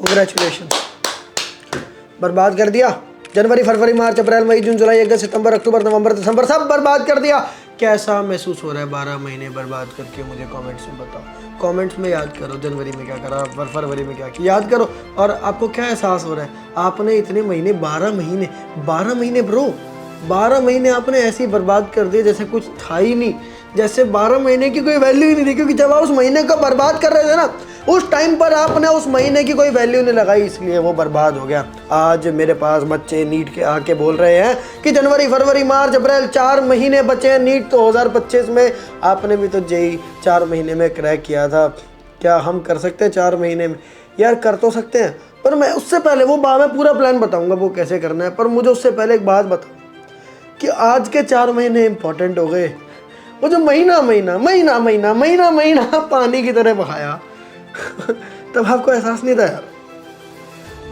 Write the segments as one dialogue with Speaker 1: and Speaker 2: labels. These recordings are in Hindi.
Speaker 1: कांग्रेचुलेशन। बर्बाद कर दिया। जनवरी, फरवरी, मार्च, अप्रैल, मई, जून, जुलाई, अगस्त, सितंबर, अक्टूबर, नवंबर, दिसंबर सब बर्बाद कर दिया। कैसा महसूस हो रहा है 12 महीने बर्बाद करके? मुझे कमेंट्स में बताओ। कमेंट्स में याद करो जनवरी में क्या करा, फरवरी में क्या किया, याद करो। और आपको क्या एहसास हो रहा है? आपने इतने महीने 12 महीने ब्रो, 12 महीने आपने ऐसे ही बर्बाद कर दिए जैसे कुछ था ही नहीं, जैसे 12 महीने की कोई वैल्यू ही नहीं थी। क्योंकि जब आप उस महीने को बर्बाद कर रहे थे ना, उस टाइम पर आपने उस महीने की कोई वैल्यू नहीं लगाई, इसलिए वो बर्बाद हो गया। आज मेरे पास बच्चे नीट के आके बोल रहे हैं कि जनवरी, फरवरी, मार्च, अप्रैल 4 महीने बचे हैं नीट 2025 में। आपने भी तो जेई 4 महीने में क्रैक किया था, क्या हम कर सकते हैं 4 महीने में? यार कर तो सकते हैं, पर मैं उससे पहले मैं पूरा प्लान बताऊंगा वो कैसे करना है। पर मुझे उससे पहले एक बात बताओ कि आज के 4 महीने इंपॉर्टेंट हो गए। वो जो महीना महीना महीना महीना महीना महीना पानी की तरह बहाया तब आपको एहसास नहीं था यार।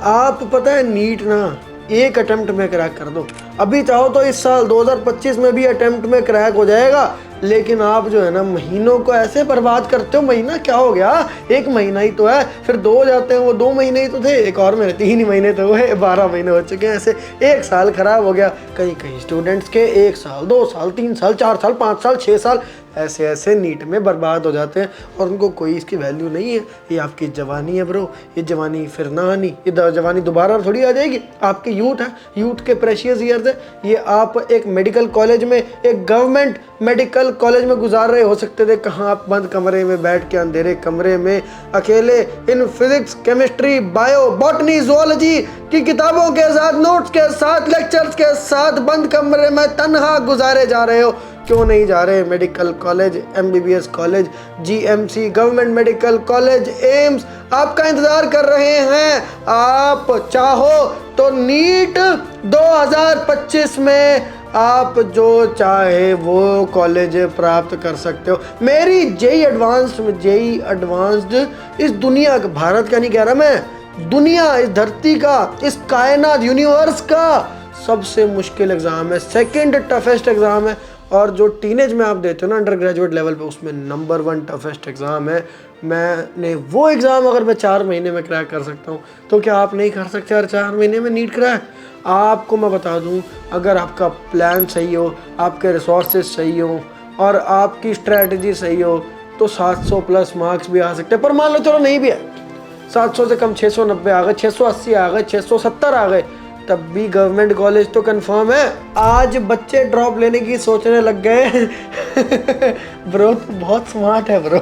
Speaker 1: आप पता है नीट ना एक अटेम्प्ट में क्रैक कर दो। अभी चाहो तो इस साल 2025 में भी अटेम्प्ट में क्रैक हो जाएगा, लेकिन आप जो है ना महीनों को ऐसे बर्बाद करते हो। महीना क्या हो गया, 1 महीना ही तो है, फिर 2 हो जाते हैं, वो 2 महीने ही तो थे, एक और महीने 3 ही महीने तो हुए, 12 महीने हो चुके हैं। ऐसे 1 साल खराब हो गया। कहीं कहीं स्टूडेंट्स के 1 साल, 2 साल, 3 साल, 4 साल, 5 साल, 6 साल ऐसे ऐसे नीट में बर्बाद हो जाते हैं और उनको कोई इसकी वैल्यू नहीं है। ये आपकी जवानी है ब्रो, ये जवानी फिर ना आनी, ये जवानी दोबारा थोड़ी आ जाएगी। आपकी यूथ है, यूथ के प्रेशियस ईयर्स है, ये आप एक मेडिकल कॉलेज में, एक गवर्नमेंट मेडिकल कॉलेज में गुजार रहे हो सकते थे। कहाँ आप बंद कमरे में बैठ के, अंधेरे कमरे में अकेले in physics, chemistry, bio, botany, zoology की किताबों के साथ, नोट्स के साथ, लेक्चर्स के साथ बंद कमरे में तन्हा गुजारे जा रहे हो। क्यों नहीं जा रहे medical college, MBBS college, GMC, government medical college, AIIMS आपका इंतजार कर रहे हैं। आप चाहो तो नीट 2025 में आप जो चाहे वो कॉलेज प्राप्त कर सकते हो। मेरी जेई एडवांस्ड इस दुनिया का, भारत का नहीं कह रहा मैं, दुनिया, इस धरती का, इस कायनात यूनिवर्स का सबसे मुश्किल एग्ज़ाम है, सेकंड टफेस्ट एग्ज़ाम है। और जो टीनेज में आप देते हो ना अंडर ग्रेजुएट लेवल पे, उसमें नंबर 1 टफेस्ट एग्ज़ाम है। मैंने वो एग्ज़ाम अगर मैं 4 महीने में क्रैक कर सकता हूँ, तो क्या आप नहीं कर सकते यार 4 महीने में नीट क्रैक? आपको मैं बता दूँ, अगर आपका प्लान सही हो, आपके रिसोर्सेज सही हो और आपकी स्ट्रैटेजी सही हो, तो 700 प्लस मार्क्स भी आ सकते हैं। पर मान लो चलो नहीं भी है, 700 से कम 690 आ गए, 680 आ गए, 670 आ गए, तब भी गवर्नमेंट कॉलेज तो कंफर्म है। आज बच्चे ड्रॉप लेने की सोचने लग गए ब्रो तो बहुत स्मार्ट है ब्रो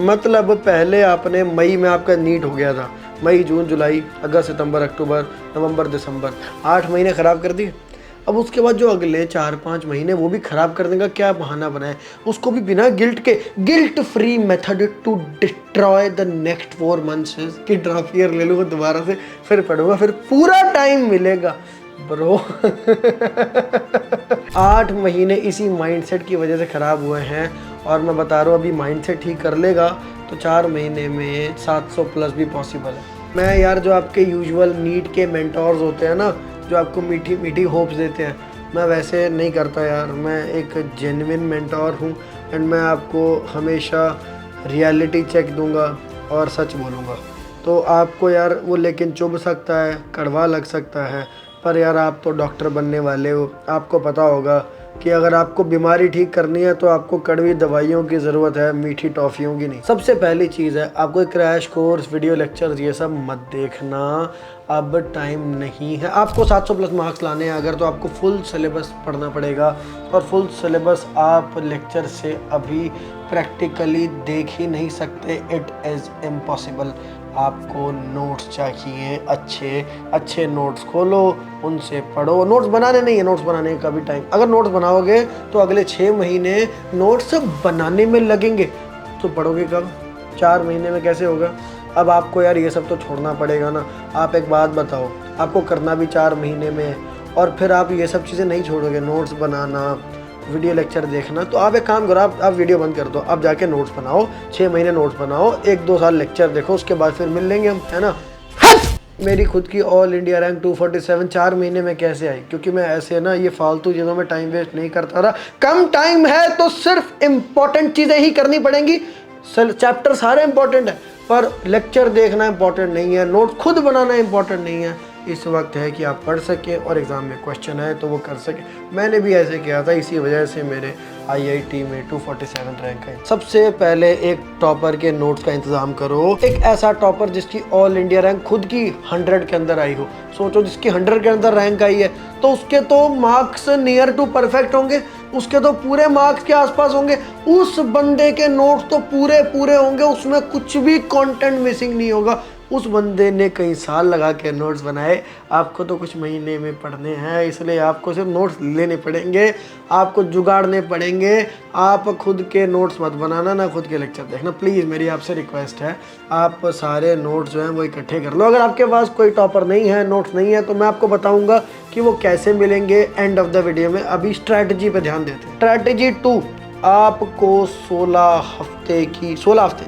Speaker 1: मतलब पहले आपने मई में आपका नीट हो गया था, मई, जून, जुलाई, अगस्त, सितंबर, अक्टूबर, नवंबर, दिसंबर, 8 महीने ख़राब कर दिए। अब उसके बाद जो अगले 4-5 महीने वो भी ख़राब करने का क्या बहाना बनाए, उसको भी बिना गिल्ट के, guilt free method to destroy the next 4 months कि ड्रॉप ईयर ले लूँगा दोबारा से, फिर पढ़ूंगा, फिर पूरा टाइम मिलेगा ब्रो 8 महीने इसी माइंडसेट की वजह से ख़राब हुए हैं। और मैं बता रहा हूँ अभी माइंडसेट ठीक कर लेगा तो 4 महीने में 700 प्लस भी पॉसिबल है। मैं यार जो आपके यूजुअल नीट के मेंटोर्स होते हैं ना, जो आपको मीठी मीठी होप्स देते हैं, मैं वैसे नहीं करता यार। मैं एक जेन्युइन मेंटोर हूँ एंड मैं आपको हमेशा रियलिटी चेक दूंगा और सच बोलूँगा। तो आपको यार वो लेकिन चुभ सकता है, कड़वा लग सकता है, पर यार आप तो डॉक्टर बनने वाले हो, आपको पता होगा कि अगर आपको बीमारी ठीक करनी है तो आपको कड़वी दवाइयों की ज़रूरत है, मीठी टॉफ़ियों की नहीं। सबसे पहली चीज़ है, आपको क्रैश कोर्स, वीडियो लेक्चर्स ये सब मत देखना, अब टाइम नहीं है। आपको 700 प्लस मार्क्स लाने हैं अगर, तो आपको फुल सिलेबस पढ़ना पड़ेगा। और फुल सिलेबस आप लेक्चर से अभी प्रैक्टिकली देख ही नहीं सकते, इट इज़ इम्पॉसिबल। आपको नोट्स चाहिए, अच्छे नोट्स खोलो, उनसे पढ़ो। नोट्स बनाने नहीं है, नोट्स बनाने का भी टाइम, अगर नोट्स बनाओगे तो अगले 6 महीने नोट्स बनाने में लगेंगे, तो पढ़ोगे कब? 4 महीने में कैसे होगा? अब आपको यार ये सब तो छोड़ना पड़ेगा ना। आप एक बात बताओ, आपको करना भी 4 महीने में है और फिर आप ये सब चीज़ें नहीं छोड़ोगे, नोट्स बनाना, वीडियो लेक्चर देखना, तो आप एक काम करो, आप वीडियो बंद कर दो, आप जाके नोट्स बनाओ, 6 महीने नोट्स बनाओ, 1-2 साल लेक्चर देखो, उसके बाद फिर मिल लेंगे हम, है ना। मेरी खुद की ऑल इंडिया रैंक 247 4 महीने में कैसे आई? क्योंकि मैं ऐसे ना ये फालतू चीज़ों में टाइम वेस्ट नहीं करता रहा। कम टाइम है तो सिर्फ इम्पोर्टेंट चीज़ें ही करनी पड़ेंगी। चैप्टर सारे इंपॉर्टेंट है, पर लेक्चर देखना इंपॉर्टेंट नहीं है, नोट खुद बनाना इंपॉर्टेंट नहीं है। इस वक्त है कि आप पढ़ सकें और एग्ज़ाम में क्वेश्चन आए तो वो कर सकें। मैंने भी ऐसे किया था, इसी वजह से मेरे IIT में 247 रैंक है। सबसे पहले एक टॉपर के नोट्स का इंतज़ाम करो, एक ऐसा टॉपर जिसकी ऑल इंडिया रैंक खुद की 100 के अंदर आई हो। सोचो जिसकी 100 के अंदर रैंक आई है तो उसके तो मार्क्स नियर टू परफेक्ट होंगे, उसके तो पूरे मार्क्स के आसपास होंगे, उस बंदे के नोट्स तो पूरे पूरे होंगे, उसमें कुछ भी कंटेंट मिसिंग नहीं होगा। उस बंदे ने कई साल लगा के नोट्स बनाए, आपको तो कुछ महीने में पढ़ने हैं, इसलिए आपको सिर्फ नोट्स लेने पड़ेंगे, आपको जुगाड़ने पड़ेंगे। आप खुद के नोट्स मत बनाना, ना खुद के लेक्चर देखना। प्लीज़ मेरी आपसे रिक्वेस्ट है, आप सारे नोट्स जो हैं वो इकट्ठे कर लो। अगर आपके पास कोई टॉपर नहीं है, नोट्स नहीं है, तो मैं आपको बताऊंगा कि वो कैसे मिलेंगे एंड ऑफ द वीडियो में। अभी स्ट्रैटेजी पे ध्यान देते हैं। स्ट्रैटेजी 2, आपको 16 हफ्ते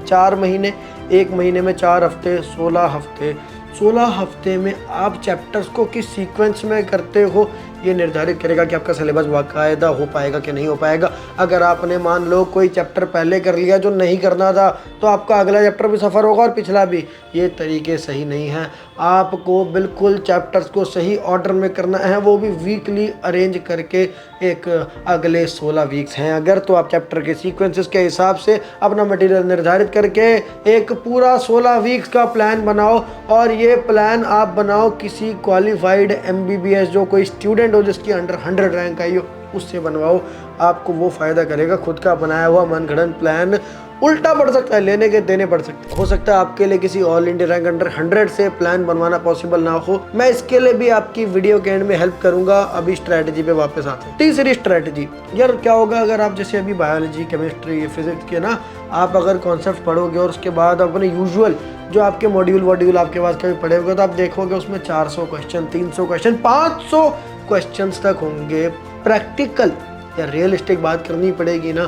Speaker 1: 4 महीने, 1 महीने में 4 हफ्ते, 16 हफ्ते में आप चैप्टर्स को किस सीक्वेंस में करते हो ये निर्धारित करेगा कि आपका सिलेबस बाकायदा हो पाएगा कि नहीं हो पाएगा। अगर आपने मान लो कोई चैप्टर पहले कर लिया जो नहीं करना था, तो आपका अगला चैप्टर भी सफ़र होगा और पिछला भी। ये तरीके सही नहीं हैं। आपको बिल्कुल चैप्टर्स को सही ऑर्डर में करना है, वो भी वीकली अरेंज करके। एक अगले 16 वीक्स हैं अगर, तो आप चैप्टर के सीक्वेंसेस के हिसाब से अपना मटेरियल निर्धारित करके एक पूरा 16 वीक्स का प्लान बनाओ। और ये प्लान आप बनाओ किसी क्वालिफाइड MBBS जो कोई स्टूडेंट हो जिसकी अंडर 100 रैंक आई हो, उससे बनवाओ। आपको वो फ़ायदा करेगा। खुद का बनाया हुआ मनगढ़ंत प्लान उल्टा पड़ सकता है, लेने के देने पड़ सकते हैं। हो सकता है आपके लिए किसी ऑल इंडिया रैंक अंडर 100 से प्लान बनवाना पॉसिबल ना हो। मैं इसके लिए भी आपकी वीडियो के एंड में हेल्प करूंगा। अभी स्ट्रैटेजी पे वापस आते हैं। तीसरी स्ट्रैटेजी, यार क्या होगा अगर आप जैसे अभी बायोलॉजी, केमिस्ट्री, फिजिक्स के ना आप अगर कॉन्सेप्ट पढ़ोगे और उसके बाद अपने यूजुअल जो आपके मॉड्यूल आपके पास कभी पढ़े होंगे, तो आप देखोगे उसमें 400 क्वेश्चन, 300 क्वेश्चन, 500 क्वेश्चन तक होंगे। प्रैक्टिकल या रियलिस्टिक बात करनी पड़ेगी ना,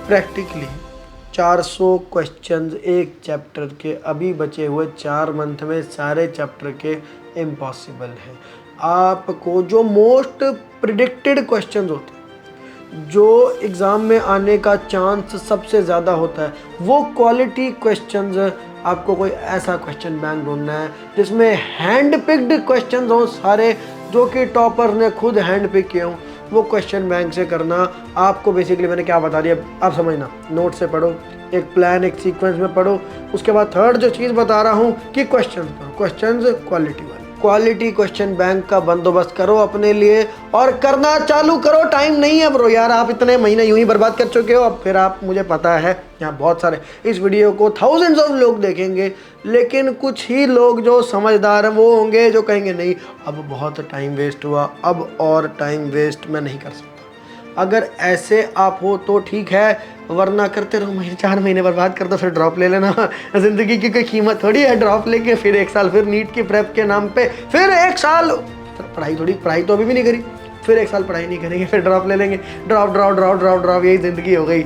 Speaker 1: प्रैक्टिकली 400 क्वेश्चंस एक चैप्टर के अभी बचे हुए 4 मंथ में सारे चैप्टर के इम्पॉसिबल है। आपको जो मोस्ट प्रिडिक्टेड क्वेश्चंस होते हैं, जो एग्ज़ाम में आने का चांस सबसे ज़्यादा होता है, वो क्वालिटी क्वेश्चंस, आपको कोई ऐसा क्वेश्चन बैंक ढूंढना है जिसमें हैंड पिक्ड क्वेश्चंस हों सारे, जो कि टॉपर ने खुद हैंड पिक किए हों। वो क्वेश्चन बैंक से करना। आपको बेसिकली मैंने क्या बता दिया आप समझना, नोट से पढ़ो, एक प्लान एक सीक्वेंस में पढ़ो। उसके बाद थर्ड जो चीज़ बता रहा हूँ कि क्वेश्चंस पढ़ो, क्वेश्चंस क्वालिटी वाले, क्वालिटी क्वेश्चन बैंक का बंदोबस्त करो अपने लिए और करना चालू करो। टाइम नहीं है ब्रो, यार आप इतने महीने यूं ही बर्बाद कर चुके हो। अब फिर आप, मुझे पता है यहाँ बहुत सारे इस वीडियो को थाउजेंड्स ऑफ लोग देखेंगे, लेकिन कुछ ही लोग जो समझदार हैं वो होंगे जो कहेंगे नहीं अब बहुत टाइम वेस्ट हुआ, अब और टाइम वेस्ट मैं नहीं कर सकता। अगर ऐसे आप हो तो ठीक है, वरना करते रहो, 4 महीने बर्बाद कर दो, फिर ड्रॉप ले लेना। ज़िंदगी की कोई कीमत थोड़ी है ड्रॉप लेके फिर 1 साल फिर नीट की प्रेप के नाम पे फिर 1 साल पढ़ाई तो अभी भी नहीं करी, फिर 1 साल पढ़ाई नहीं करेंगे, फिर ड्रॉप ले लेंगे। ड्रॉप, यही ज़िंदगी हो गई।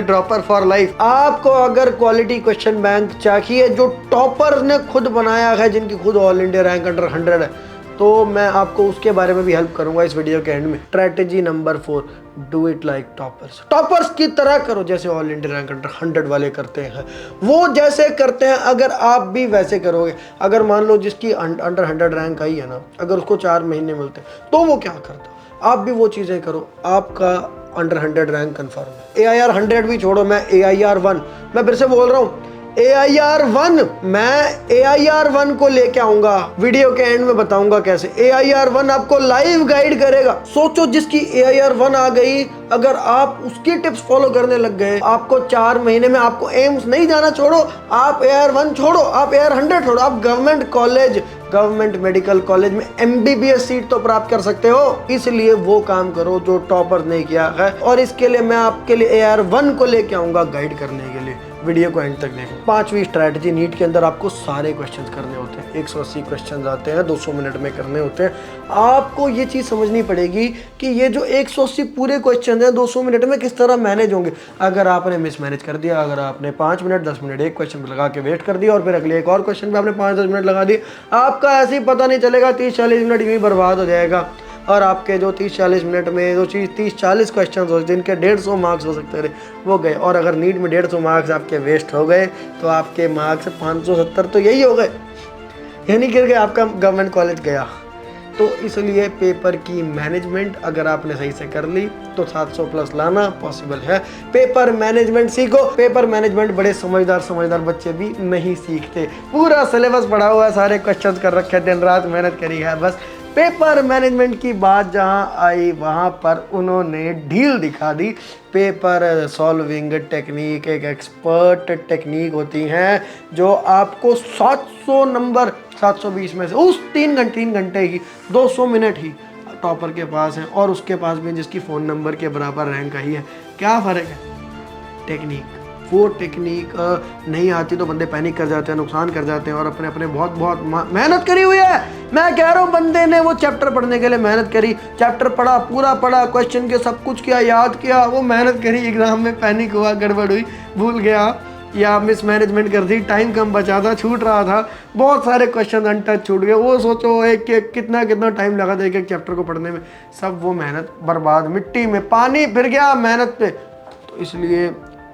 Speaker 1: Dropper for life. आपको अगर क्वालिटी क्वेश्चन बैंक चाहिए जो टॉपर ने खुद बनाया है, जिनकी खुद ऑल इंडिया रैंक अंडर 100 है, तो मैं आपको उसके बारे में भी हेल्प करूंगा इस वीडियो के एंड में। Strategy number 4, do it like toppers. Toppers की तरह करो जैसे ऑल इंडिया रैंक अंडर 100 वाले करते हैं, वो जैसे करते हैं अगर आप भी वैसे करोगे। अगर मान लो जिसकी अंडर 100 रैंक आई है ना, अगर उसको 4 महीने मिलते तो वो क्या करता, आप भी वो चीज़ें करो, आपका अंडर 100 रैंक कन्फर्म है। AIR 100 भी छोड़ो, मैं AIR 1, मैं फिर से बोल रहा हूँ AIR 1, मैं AIR 1 को लेके आऊंगा, वीडियो के एंड में बताऊंगा कैसे। AIR 1 आपको लाइव गाइड करेगा। सोचो जिसकी AIR 1 आ गई, अगर आप उसकी टिप्स फॉलो करने लग गए, आपको 4 महीने में आपको एम्स नहीं जाना, छोड़ो आप AIR 1 छोड़ो, आप AIR 100 छोड़ो, आप government college, government medical college में MBBS सीट तो प्राप्त कर सकते हो। इसलिए वो काम करो जो टॉपर ने किया है, और इसके लिए मैं आपके लिए AIR 1 को लेके आऊंगा गाइड करने के लिए। वीडियो को एंड तक देखो। 5वीं स्ट्रैटेजी, नीट के अंदर आपको सारे क्वेश्चंस करने होते हैं, 180 क्वेश्चंस आते हैं, 200 मिनट में करने होते हैं। आपको ये चीज़ समझनी पड़ेगी कि ये जो 180 पूरे क्वेश्चन हैं 200 मिनट में किस तरह मैनेज होंगे। अगर आपने मिसमैनेज कर दिया, अगर आपने 5 मिनट 10 मिनट एक क्वेश्चन पर लगा के वेट कर दिया और फिर अगले एक और क्वेश्चन पर आपने 5-10 मिनट लगा दिए, आपका ऐसे ही पता नहीं चलेगा, 30-40 मिनट यूँ ही बर्बाद हो जाएगा। और आपके जो 30-40 मिनट में जो चीज़ 30-40 क्वेश्चन हो जिनके 150 मार्क्स हो सकते थे वो गए। और अगर नीट में 150 मार्क्स आपके वेस्ट हो गए तो आपके मार्क्स 570 तो यही हो गए, यानी कि आपका गवर्नमेंट कॉलेज गया। तो इसलिए पेपर की मैनेजमेंट अगर आपने सही से कर ली तो 700 प्लस लाना पॉसिबल है। पेपर मैनेजमेंट सीखो। पेपर मैनेजमेंट बड़े समझदार बच्चे भी नहीं सीखते। पूरा सिलेबस पढ़ा हुआ है, सारे क्वेश्चन कर रखे, दिन रात मेहनत करी है, बस पेपर मैनेजमेंट की बात जहां आई वहां पर उन्होंने ढील दिखा दी। पेपर सॉल्विंग टेक्निक एक एक्सपर्ट टेक्निक होती हैं जो आपको 700 नंबर 720 में से उस 3 घंटे ही 200 मिनट ही टॉपर के पास है और उसके पास भी जिसकी फ़ोन नंबर के बराबर रैंक आई है। क्या फ़र्क है? टेक्निक। वो टेक्निक नहीं आती तो बंदे पैनिक कर जाते हैं, नुकसान कर जाते हैं और अपने अपने बहुत मेहनत करी हुई है। मैं कह रहा हूँ बंदे ने वो चैप्टर पढ़ने के लिए मेहनत करी, चैप्टर पढ़ा, पूरा पढ़ा, क्वेश्चन के सब कुछ किया, याद किया, वो मेहनत करी, एग्जाम में पैनिक हुआ, गड़बड़ हुई, भूल गया या मिसमैनेजमेंट कर दी, टाइम कम बचा था, छूट रहा था, बहुत सारे क्वेश्चन अनटच छूट गए। वो सोचो एक कितना टाइम लगा था एक चैप्टर को पढ़ने में, सब वो मेहनत बर्बाद, मिट्टी में पानी फिर गया मेहनत पे। तो इसलिए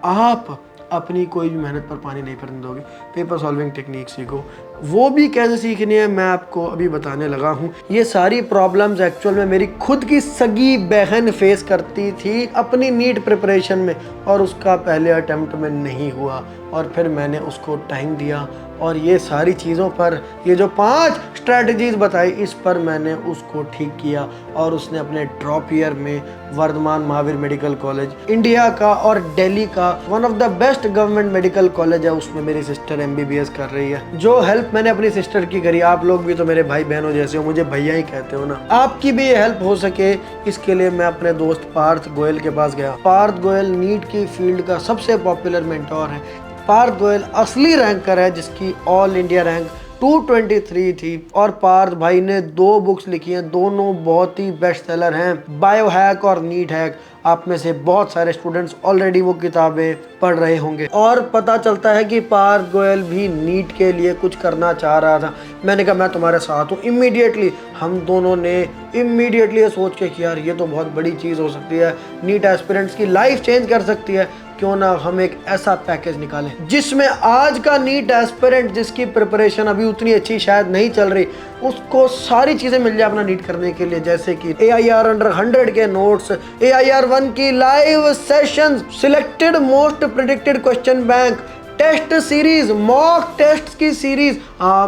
Speaker 1: आप अपनी कोई भी मेहनत पर पानी नहीं फिरने दोगे। पेपर सॉल्विंग टेक्निक सीखो। वो भी कैसे सीखनी है मैं आपको अभी बताने लगा हूँ। ये सारी प्रॉब्लम्स एक्चुअल में मेरी खुद की सगी बहन फेस करती थी अपनी नीट प्रिपरेशन में और उसका पहले अटेम्प्ट में नहीं हुआ और फिर मैंने उसको टाइम दिया और ये सारी चीज़ों पर, ये जो 5 स्ट्रैटेजीज बताई, इस पर मैंने उसको ठीक किया और उसने अपने ड्रॉप ईयर में Vardhman Mahavir medical college, India का और दिल्ली का one of the best government medical college है, उसमें मेरी सिस्टर MBBS कर रही है। जो हेल्प मैंने अपनी सिस्टर की करी, आप लोग भी तो मेरे भाई बहनों जैसे हो, मुझे भैया ही कहते हो ना, आपकी भी ये हेल्प हो सके इसके लिए मैं अपने दोस्त पार्थ गोयल के पास गया। पार्थ गोयल नीट की फील्ड का सबसे पॉपुलर मेंटोर है। पार्थ गोयल असली रैंकर है जिसकी ऑल इंडिया रैंक 223 थी और पार्थ भाई ने 2 बुक्स लिखी हैं, दोनों बहुत ही बेस्ट सेलर हैं, बायो हैक और नीट हैक। आप में से बहुत सारे स्टूडेंट्स ऑलरेडी वो किताबें पढ़ रहे होंगे और पता चलता है कि पार्थ गोयल भी नीट के लिए कुछ करना चाह रहा था। मैंने कहा मैं तुम्हारे साथ हूँ। इमीडिएटली हम दोनों ने ये सोच के कि यार ये तो बहुत बड़ी चीज़ हो सकती है, नीट एस्पिरेंट्स की लाइफ चेंज कर सकती है, क्यों ना हम एक ऐसा पैकेज निकालें जिसमें आज का नीट एस्पिरेंट जिसकी प्रिपरेशन अभी उतनी अच्छी शायद नहीं चल रही, उसको सारी चीज़ें मिल जाए अपना नीट करने के लिए, जैसे कि AIR अंडर 100 के नोट्स, AIR 1 की live sessions, selected most predicted question bank, test series, mock test की सीरीज।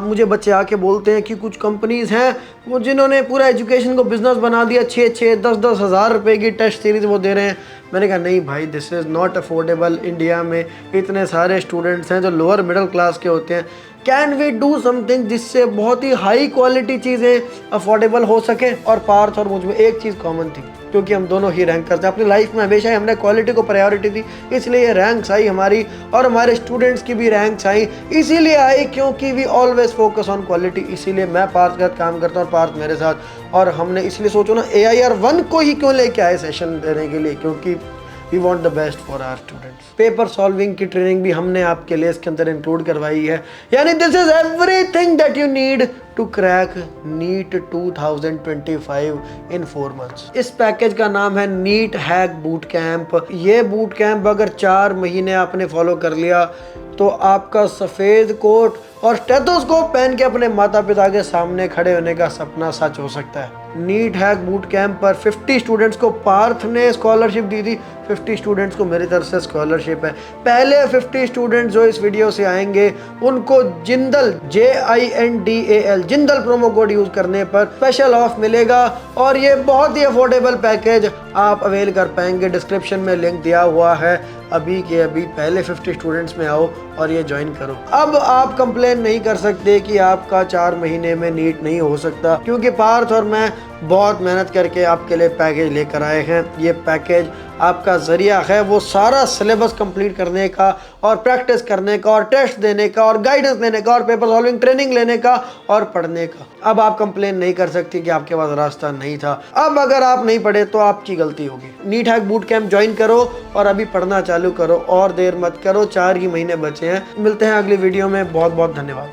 Speaker 1: मुझे बच्चे आके बोलते हैं कि कुछ कंपनीज हैं वो जिन्होंने पूरा एजुकेशन को बिजनेस बना दिया, 6-10 हज़ार रुपए की टेस्ट सीरीज वो दे रहे हैं। मैंने कहा नहीं भाई, this is not affordable. India में इतने सारे स्टूडेंट्स हैं जो लोअर मिडिल क्लास के होते हैं, कैन वी डू समथिंग जिससे बहुत ही हाई क्वालिटी चीज़ें अफोर्डेबल हो सके। और पार्थ और मुझ में एक चीज़ कॉमन थी, क्योंकि हम दोनों ही रैंकर्स थे अपनी लाइफ में, हमेशा ही हमने क्वालिटी को प्रायोरिटी दी, इसलिए ये रैंक्स आई हमारी और हमारे स्टूडेंट्स की भी रैंक्स आई, इसीलिए आई क्योंकि we always focus on quality. इसीलिए मैं पार्थ के साथ काम करता हूँ और पार्थ मेरे साथ, और हमने इसलिए सोचो ना AIR 1 को ही क्यों लेके आए सेशन देने के लिए, क्योंकि we want the best for our students. Paper solving की ट्रेनिंग भी हमने आपके लिए इसके अंदर इंक्लूड करवाई है, यानी this is everything that you need to crack NEET 2025 in 4 months. इस पैकेज का नाम है नीट हैक बूट कैंप। ये बूट कैंप अगर 4 महीने आपने फॉलो कर लिया तो आपका सफ़ेद कोट और स्टेथोस्कोप पहन के अपने माता पिता के सामने खड़े होने का सपना सच हो सकता है। नीट हैक बूट कैंप पर 50 स्टूडेंट्स को पार्थ ने स्कॉलरशिप दी थी, 50 स्टूडेंट्स को मेरी तरफ से स्कॉलरशिप है। पहले 50 स्टूडेंट्स जो इस वीडियो से आएंगे उनको Jindal JINDAL Jindal promo code use करने पर स्पेशल ऑफ मिलेगा और ये बहुत ही अफोर्डेबल पैकेज आप अवेल कर पाएंगे। डिस्क्रिप्शन में लिंक दिया हुआ है, अभी के अभी पहले 50 स्टूडेंट्स में आओ और ये ज्वाइन करो। अब आप कंप्लेन नहीं कर सकते कि आपका 4 महीने में नीट नहीं हो सकता, क्योंकि पार्थ और मैं बहुत मेहनत करके आपके लिए पैकेज लेकर आए हैं। ये पैकेज आपका जरिया है वो सारा सिलेबस कंप्लीट करने का और प्रैक्टिस करने का और टेस्ट देने का और गाइडेंस देने का और पेपर सॉल्विंग ट्रेनिंग लेने का और पढ़ने का। अब आप कंप्लेन नहीं कर सकती कि आपके पास रास्ता नहीं था। अब अगर आप नहीं पढ़े तो आपकी गलती होगी। NEET hack boot camp join करो और अभी पढ़ना चालू करो और देर मत करो, 4 ही महीने बचे हैं। मिलते हैं अगली वीडियो में, बहुत बहुत धन्यवाद।